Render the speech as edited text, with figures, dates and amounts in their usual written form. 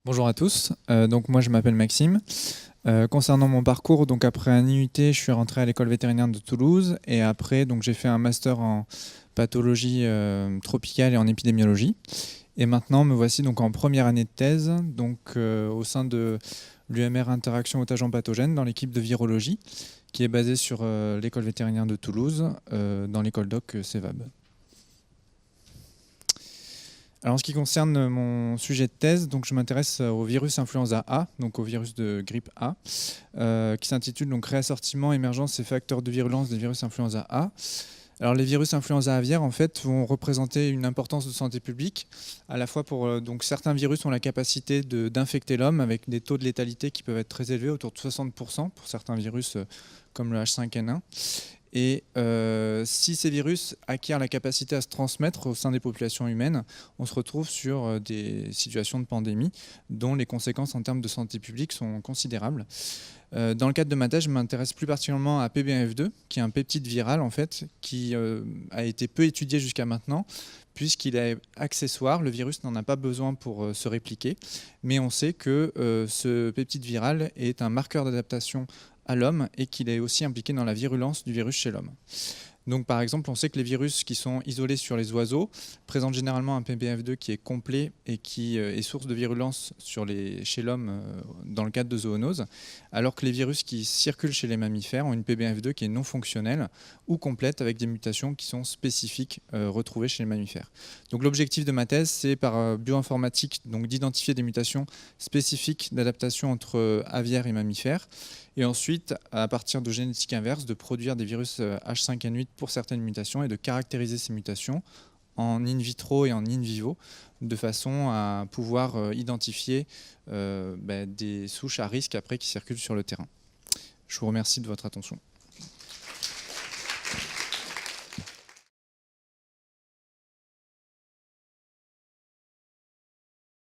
Bonjour à tous, donc moi je m'appelle Maxime. Concernant mon parcours, donc après un IUT, je suis rentré à l'école vétérinaire de Toulouse et après donc j'ai fait un master en pathologie tropicale et en épidémiologie. Et maintenant me voici donc en première année de thèse, donc au sein de l'UMR Interaction aux agents pathogènes dans l'équipe de virologie qui est basée sur l'école vétérinaire de Toulouse dans l'école doc CEVAB. Alors en ce qui concerne mon sujet de thèse, donc je m'intéresse au virus influenza A, donc au virus de grippe A, qui s'intitule donc Réassortiment, émergence et facteurs de virulence des virus influenza A. Alors les virus influenza aviaires en fait vont représenter une importance de santé publique, à la fois pour donc certains virus ont la capacité d'infecter l'homme avec des taux de létalité qui peuvent être très élevés, autour de 60% pour certains virus comme le H5N1. Et si ces virus acquièrent la capacité à se transmettre au sein des populations humaines, on se retrouve sur des situations de pandémie dont les conséquences en termes de santé publique sont considérables. Dans le cadre de ma thèse, je m'intéresse plus particulièrement à PBNF2, qui est un peptide viral en fait, qui a été peu étudié jusqu'à maintenant, puisqu'il est accessoire, le virus n'en a pas besoin pour se répliquer, mais on sait que ce peptide viral est un marqueur d'adaptation à l'homme et qu'il est aussi impliqué dans la virulence du virus chez l'homme. Donc par exemple, on sait que les virus qui sont isolés sur les oiseaux présentent généralement un PBF2 qui est complet et qui est source de virulence chez l'homme dans le cadre de zoonoses, alors que les virus qui circulent chez les mammifères ont une PBF2 qui est non fonctionnelle ou complète avec des mutations qui sont spécifiques retrouvées chez les mammifères. Donc l'objectif de ma thèse, c'est par bioinformatique d'identifier des mutations spécifiques d'adaptation entre aviaires et mammifères, et ensuite, à partir de génétique inverse, de produire des virus H5N8 pour certaines mutations et de caractériser ces mutations en in vitro et en in vivo, de façon à pouvoir identifier des souches à risque après qui circulent sur le terrain. Je vous remercie de votre attention.